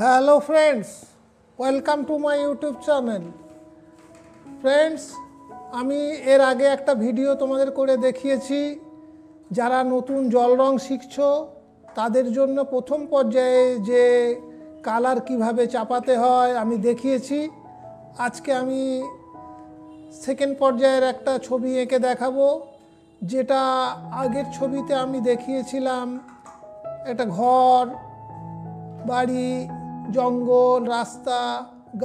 Hello friends, welcome to my YouTube channel. Friends, আমি এর আগে একটা ভিডিও তোমাদের করে দেখিয়েছি। যারা নতুন জল রং শিখছো তাদের জন্য প্রথম পর্যায়ে যে কালার কিভাবে চাপাতে হয় আমি দেখিয়েছি। আজকে আমি সেকেন্ড পর্যায়ের একটা ছবি এঁকে দেখাবো, যেটা আগের ছবিতে আমি দেখিয়েছিলাম একটা ঘর, বাড়ি, জঙ্গল, রাস্তা,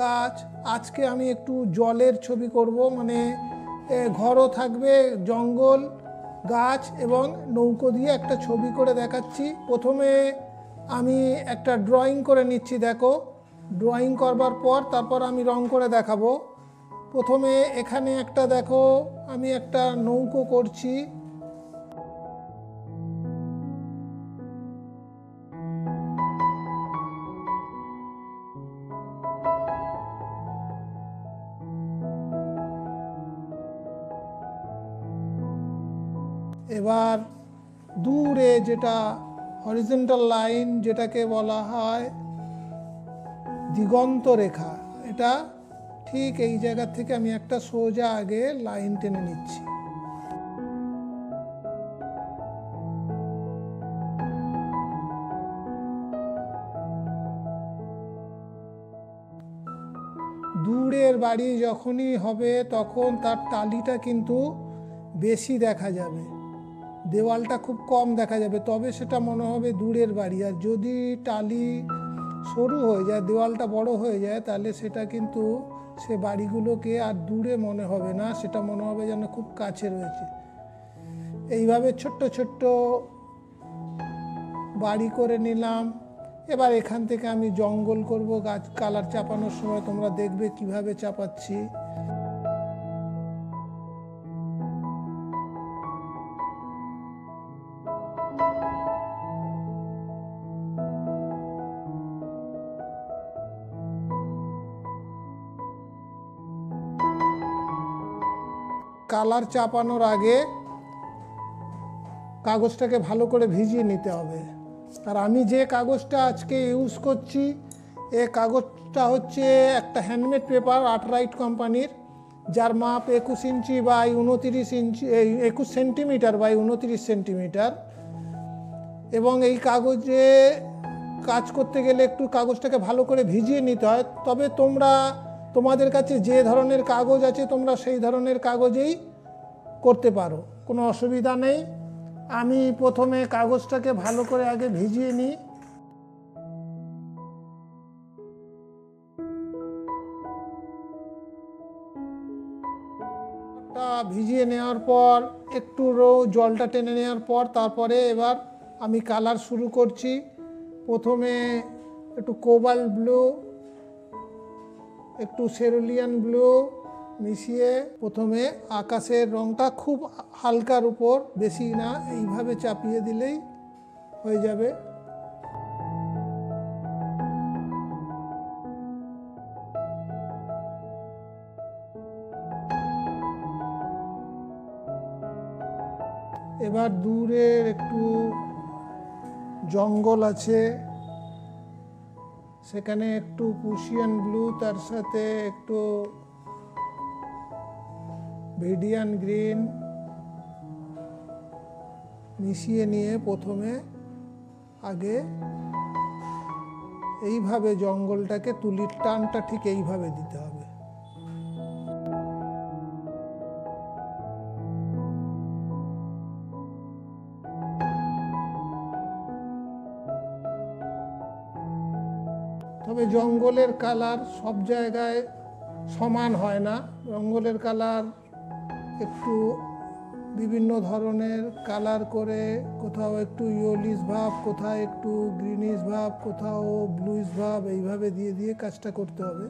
গাছ। আজকে আমি একটু জলের ছবি করব, মানে ঘরও থাকবে, জঙ্গল, গাছ এবং নৌকো দিয়ে একটা ছবি করে দেখাচ্ছি। প্রথমে আমি একটা ড্রয়িং করে নিচ্ছি। দেখো, ড্রয়িং করবার পর তারপর আমি রং করে দেখাবো। প্রথমে এখানে একটা দেখো, আমি একটা নৌকো করছি। এবার দূরে যেটা হরিজন্টাল লাইন, যেটাকে বলা হয় দিগন্ত রেখা, এটা ঠিক এই জায়গা থেকে আমি একটা সোজা আগে লাইন টেনে নিচ্ছি। দূরের বাড়ি যখনই হবে তখন তার টালিটা কিন্তু বেশি দেখা যাবে, দেওয়ালটা খুব কম দেখা যাবে, তবে সেটা মনে হবে দূরের বাড়ি। আর যদি টালি সরু হয়ে যায়, দেওয়ালটা বড় হয়ে যায়, তাহলে সেটা কিন্তু সে বাড়িগুলোকে আর দূরে মনে হবে না, সেটা মনে হবে যেন খুব কাছে রয়েছে। এইভাবে ছোট্ট ছোট্ট বাড়ি করে নিলাম। এবার এখান থেকে আমি জঙ্গল করব। গাছ কালার চাপানোর সময় তোমরা দেখবে কিভাবে চাপাচ্ছি। কালার চাপানোর আগে কাগজটাকে ভালো করে ভিজিয়ে নিতে হবে। আর আমি যে কাগজটা আজকে ইউজ করছি, এই কাগজটা হচ্ছে একটা হ্যান্ডমেড পেপার, আর্টরাইট কোম্পানির, যার মাপ 21 inch by 29 inch, 21 centimetre by 29 centimetre. এবং এই কাগজে কাজ করতে গেলে একটু কাগজটাকে ভালো করে ভিজিয়ে নিতে হয়। তবে তোমাদের কাছে যে ধরনের কাগজ আছে তোমরা সেই ধরনের কাগজেই করতে পারো, কোনো অসুবিধা নেই। আমি প্রথমে কাগজটাকে ভালো করে আগে ভিজিয়ে নিই। ভিজিয়ে নেওয়ার পর একটু জলটা টেনে নেওয়ার পর তারপরে এবার আমি কালার শুরু করছি। প্রথমে একটু কোবাল্ট ব্লু, একটু সেরুলিয়ান ব্লু মিশিয়ে প্রথমে আকাশের রংটা খুব হালকার উপর, বেশি না, এইভাবে চাপিয়ে দিলেই হয়ে যাবে। এবার দূরের একটু জঙ্গল আছে, সেখানে একটু প্রুশিয়ান ব্লু, তার সাথে একটু ভিডিয়ান গ্রিন মিশিয়ে নিয়ে প্রথমে আগে এইভাবে জঙ্গলটাকে তুলির টানটা ঠিক এইভাবে দিতে হবে। তবে জঙ্গলের কালার সব জায়গায় সমান হয় না, জঙ্গলের কালার একটু বিভিন্ন ধরনের কালার করে, কোথাও একটু ইয়েলোইশ ভাব, কোথাও একটু গ্রিনিশ ভাব, কোথাও ব্লুইশ ভাব, এইভাবে দিয়ে দিয়ে কাজটা করতে হবে।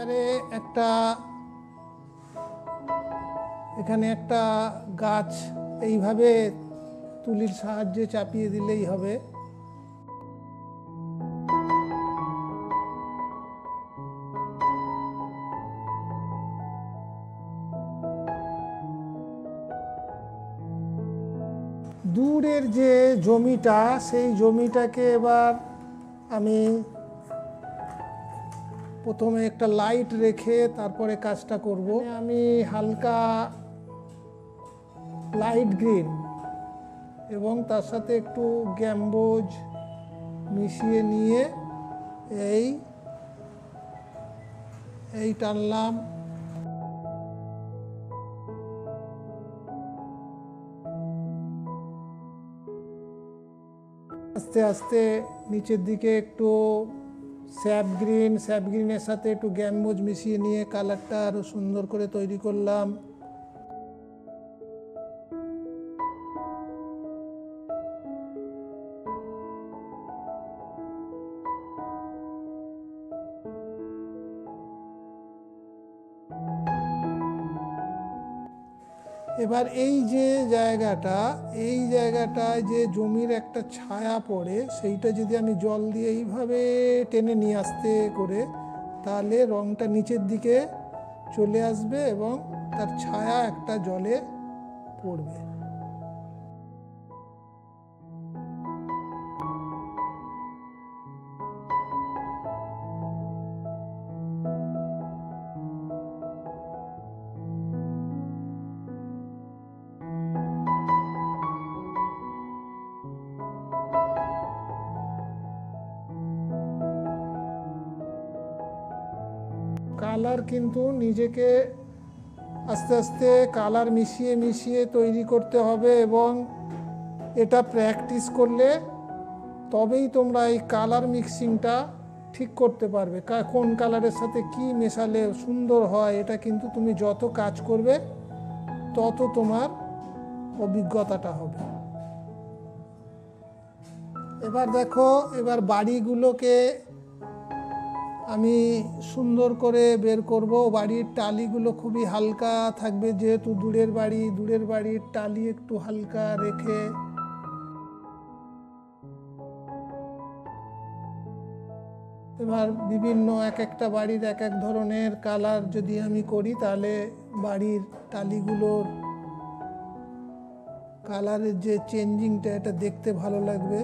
এবারে এখানে একটা গাছ এইভাবে তুলির সাহায্যে চাপিয়ে দিলেই হবে। দূরের যে জমিটা, সেই জমিটাকে এবার আমি প্রথমে একটা লাইট রেখে তারপরে কাজটা করব। আমি হালকা লাইট গ্রিন এবং তার সাথে একটু গ্যাম্বোজ মিশিয়ে নিয়ে এই টানলাম। আস্তে আস্তে নিচের দিকে একটু স্যাপ গ্রিনের সাথে একটু গ্যাম্বোজ মিশিয়ে নিয়ে কালারটা আরও সুন্দর করে তৈরি করলাম। এবার এই জায়গাটায় যে জমির একটা ছায়া পড়ে, সেইটা যদি আমি জল দিয়ে এইভাবে টেনে নিয়ে আসতে করে, তাহলে রঙটা নিচের দিকে চলে আসবে এবং তার ছায়া একটা জলে পড়বে। কালার কিন্তু নিজেকে আস্তে আস্তে কালার মিশিয়ে মিশিয়ে তৈরি করতে হবে এবং এটা প্র্যাকটিস করলে তবেই তোমরা এই কালার মিক্সিংটা ঠিক করতে পারবে। কোন কালারের সাথে কি মেশালে সুন্দর হয়, এটা কিন্তু তুমি যত কাজ করবে তত তোমার অভিজ্ঞতাটা হবে। এবার দেখো, এবার বাড়িগুলোকে আমি সুন্দর করে বের করব। বাড়ির টালিগুলো খুবই হালকা থাকবে, যেহেতু দূরের বাড়ির টালি একটু হালকা রেখে এবার বিভিন্ন একটা বাড়ির এক ধরনের কালার যদি আমি করি, তাহলে বাড়ির টালিগুলোর কালারের যে চেঞ্জিংটা, এটা দেখতে ভালো লাগবে।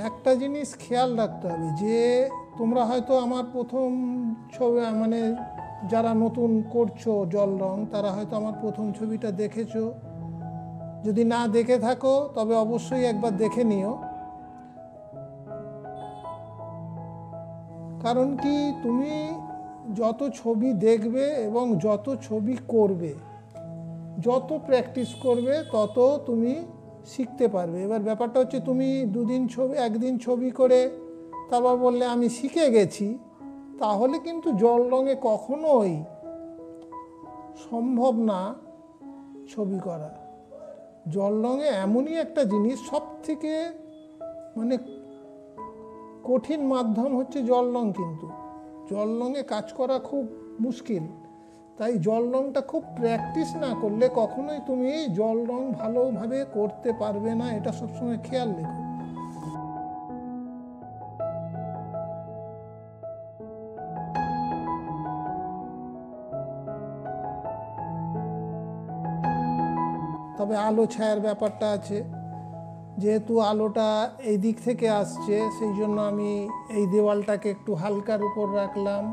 একটা জিনিস খেয়াল রাখতে হবে যে তোমরা হয়তো আমার প্রথম ছবি, মানে যারা নতুন করছো জল রং, তারা হয়তো আমার প্রথম ছবিটা দেখেছো। যদি না দেখে থাকো তবে অবশ্যই একবার দেখে নিও। কারণ কি, তুমি যত ছবি দেখবে এবং যত ছবি করবে, যত প্র্যাকটিস করবে, তত তুমি শিখতে পারবে। এবার ব্যাপারটা হচ্ছে, তুমি একদিন ছবি করে তারপর বললে আমি শিখে গেছি, তাহলে কিন্তু জল রঙে কখনোই সম্ভব না ছবি করা। জল রঙে এমনই একটা জিনিস, সব থেকে মানে কঠিন মাধ্যম হচ্ছে জল রং। কিন্তু জল রঙে কাজ করা খুব মুশকিল, তাই জল রংটা খুব প্র্যাকটিস না করলে কখনোই তুমি জল রং ভালোভাবে করতে পারবে না, এটা সবসময় খেয়াল রেখো। তবে আলো ছায়ার ব্যাপারটা আছে, যেহেতু আলোটা এই দিক থেকে আসছে, সেই জন্য আমি এই দেওয়ালটাকে একটু হালকার উপর রাখলাম।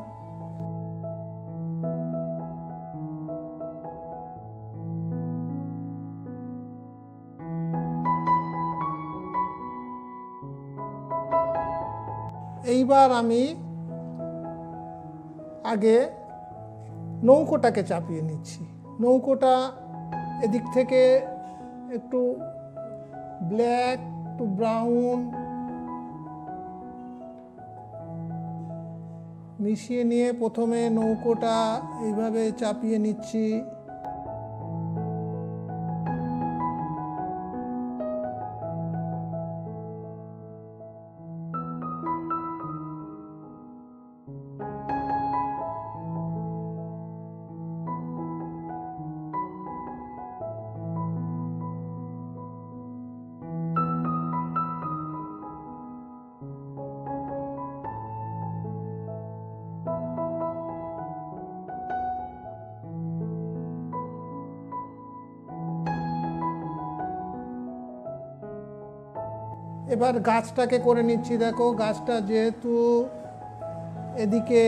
এইবার আমি আগে নৌকোটাকে চাপিয়ে নিচ্ছি। নৌকোটা এদিক থেকে একটু ব্ল্যাক টু ব্রাউন মিশিয়ে নিয়ে প্রথমে নৌকোটা এইভাবে চাপিয়ে নিচ্ছি। এবার গাছটাকে করে নিচ্ছি। দেখো গাছটা যেহেতু এদিকে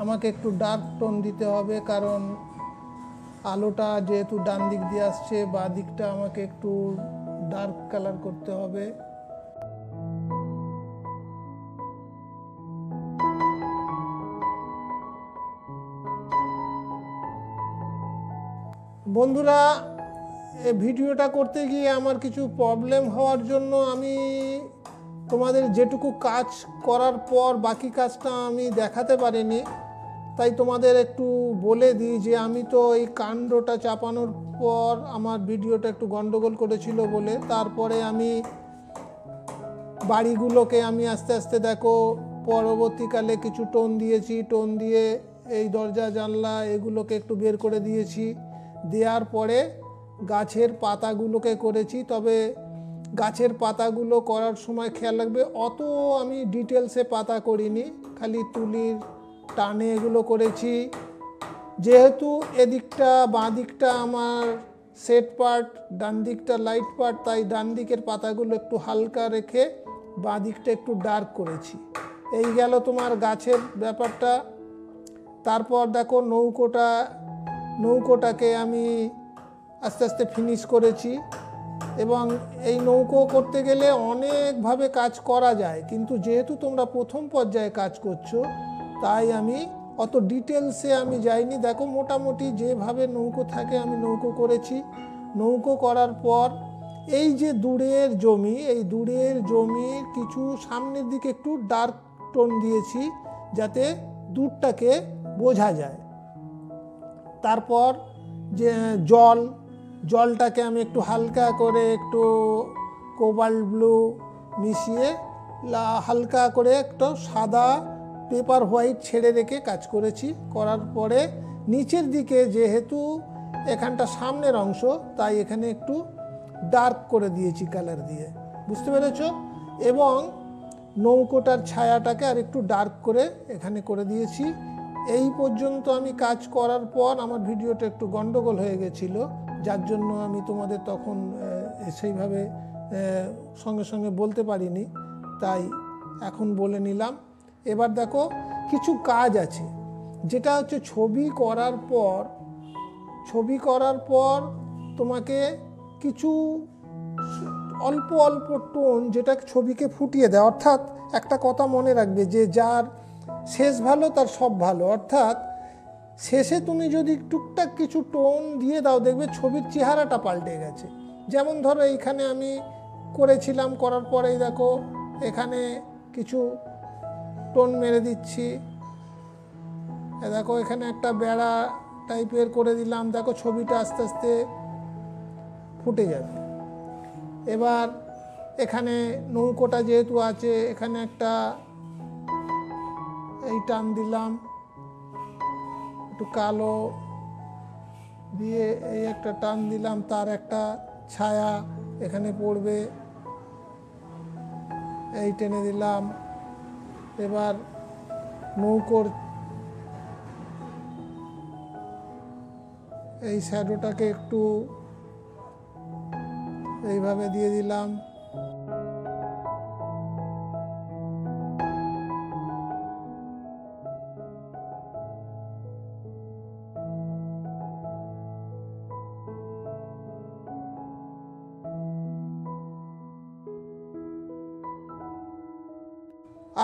আমাকে একটু ডার্ক টোন দিতে হবে, কারণ আলোটা যেহেতু ডান দিক দিয়ে আসছে, বাঁ দিকটা আমাকে একটু ডার্ক কালার করতে হবে। বন্ধুরা, এই ভিডিওটা করতে গিয়ে আমার কিছু প্রবলেম হওয়ার জন্য আমি তোমাদের যেটুকু কাজ করার পর বাকি কাজটা আমি দেখাতে পারিনি। তাই তোমাদের একটু বলে দিই যে আমি তো এই কাণ্ডটা চাপানোর পর আমার ভিডিওটা একটু গন্ডগোল করেছিল বলে, তারপরে আমি বাড়িগুলোকে আমি আস্তে আস্তে দেখো পরবর্তীকালে কিছু টোন দিয়েছি। টোন দিয়ে এই দরজা জানলা এগুলোকে একটু বের করে দিয়েছি। দেওয়ার পরে গাছের পাতাগুলোকে করেছি। তবে গাছের পাতাগুলো করার সময় খেয়াল রাখবে, অত আমি ডিটেলসে পাতা করিনি, খালি তুলির টানে এগুলো করেছি। যেহেতু এদিকটা বাঁ দিকটা আমার সেট পার্ট, ডান দিকটা লাইট পার্ট, তাই ডান দিকের পাতাগুলো একটু হালকা রেখে বাঁ দিকটা একটু ডার্ক করেছি। এই গেল তোমার গাছের ব্যাপারটা। তারপর দেখো নৌকোটাকে আমি আস্তে আস্তে ফিনিশ করেছি। এবং এই নৌকো করতে গেলে অনেকভাবে কাজ করা যায়, কিন্তু যেহেতু তোমরা প্রথম পর্যায়ে কাজ করছো তাই আমি অত ডিটেলসে আমি যাইনি। দেখো মোটামুটি যেভাবে নৌকো থাকে আমি নৌকো করেছি। নৌকো করার পর এই যে দূরের জমি, এই দূরের জমির কিছু সামনের দিকে একটু ডার্ক টোন দিয়েছি যাতে দূরটাকে বোঝা যায়। তারপর যে জলটাকে আমি একটু হালকা করে একটু কোবাল্ট ব্লু মিশিয়ে হালকা করে একটু সাদা পেপার হোয়াইট ছেড়ে রেখে কাজ করেছি। করার পরে নিচের দিকে যেহেতু এখানটা সামনের অংশ, তাই এখানে একটু ডার্ক করে দিয়েছি কালার দিয়ে, বুঝতে পেরেছ? এবং নৌকোটার ছায়াটাকে আর একটু ডার্ক করে এখানে করে দিয়েছি। এই পর্যন্ত আমি কাজ করার পর আমার ভিডিওটা একটু গন্ডগোল হয়ে গেছিলো, যার জন্য আমি তোমাদের তখন সেইভাবে সঙ্গে সঙ্গে বলতে পারিনি, তাই এখন বলে নিলাম। এবার দেখো কিছু কাজ আছে, যেটা হচ্ছে ছবি করার পর তোমাকে কিছু অল্প অল্প টোন যেটা ছবিকে ফুটিয়ে দেয়। অর্থাৎ একটা কথা মনে রাখবে যে যার শেষ ভালো তার সব ভালো। অর্থাৎ শেষে তুমি যদি টুকটাক কিছু টোন দিয়ে দাও, দেখবে ছবির চেহারাটা পাল্টে গেছে। যেমন ধরো এইখানে আমি করেছিলাম, করার পরেই দেখো এখানে কিছু টোন মেরে দিচ্ছি। দেখো এখানে একটা বেড়া টাইপের করে দিলাম, দেখো ছবিটা আস্তে আস্তে ফুটে যাবে। এবার এখানে নৌকোটা যেহেতু আছে, এখানে একটা এই টান দিলাম, একটু কালো দিয়ে এই একটা টান দিলাম, তার একটা ছায়া এখানে পড়বে, এই টেনে দিলাম। এবার নৌকোর এই শ্যাডোটাকে একটু এইভাবে দিয়ে দিলাম।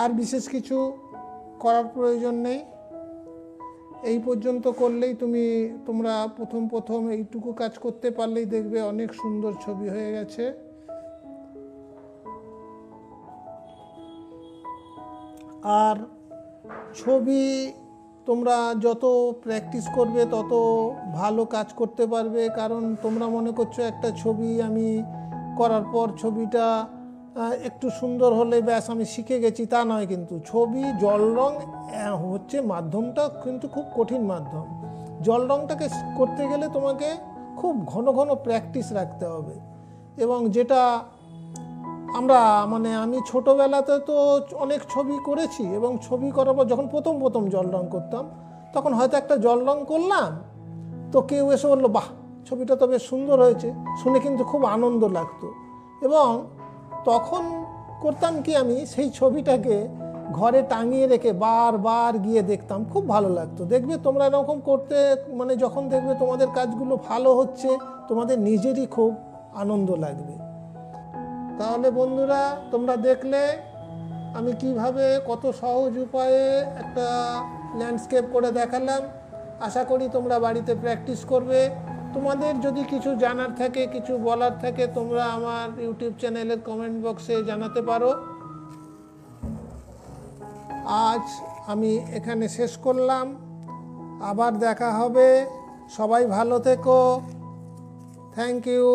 আর বিশেষ কিছু করার প্রয়োজন নেই। এই পর্যন্ত করলেই তোমরা প্রথম এইটুকু কাজ করতে পারলেই দেখবে অনেক সুন্দর ছবি হয়ে গেছে। আর ছবি তোমরা যত প্র্যাকটিস করবে তত ভালো কাজ করতে পারবে, কারণ তোমরা মনে করছো একটা ছবি আমি করার পর ছবিটা একটু সুন্দর হলে ব্যাস আমি শিখে গেছি, তা নয়। কিন্তু ছবি জল রং হচ্ছে মাধ্যমটা কিন্তু খুব কঠিন মাধ্যম। জল রংটাকে করতে গেলে তোমাকে খুব ঘন ঘন প্র্যাকটিস রাখতে হবে। এবং যেটা আমি ছোটোবেলাতে তো অনেক ছবি করেছি, এবং ছবি করার পর যখন প্রথম জল রং করতাম তখন হয়তো একটা জল রং করলাম, তো কেউ এসে বললো বাহ ছবিটা তো বেশ সুন্দর হয়েছে, শুনে কিন্তু খুব আনন্দ লাগতো। এবং তখন করতাম কি, আমি সেই ছবিটাকে ঘরে টাঙিয়ে রেখে বারবার গিয়ে দেখতাম, খুব ভালো লাগতো। দেখবে তোমরা এরকম করতে যখন দেখবে তোমাদের কাজগুলো ভালো হচ্ছে, তোমাদের নিজেরই খুব আনন্দ লাগবে। তাহলে বন্ধুরা, তোমরা দেখলে আমি কিভাবে কত সহজ উপায়ে একটা ল্যান্ডস্কেপ করে দেখালাম। আশা করি তোমরা বাড়িতে প্র্যাকটিস করবে। তোমাদের যদি কিছু জানার থাকে, কিছু বলার থাকে, তোমরা আমার ইউটিউব চ্যানেলের কমেন্ট বক্সে জানাতে পারো। আজ আমি এখানে শেষ করলাম, আবার দেখা হবে। সবাই ভালো থেকো। Thank you.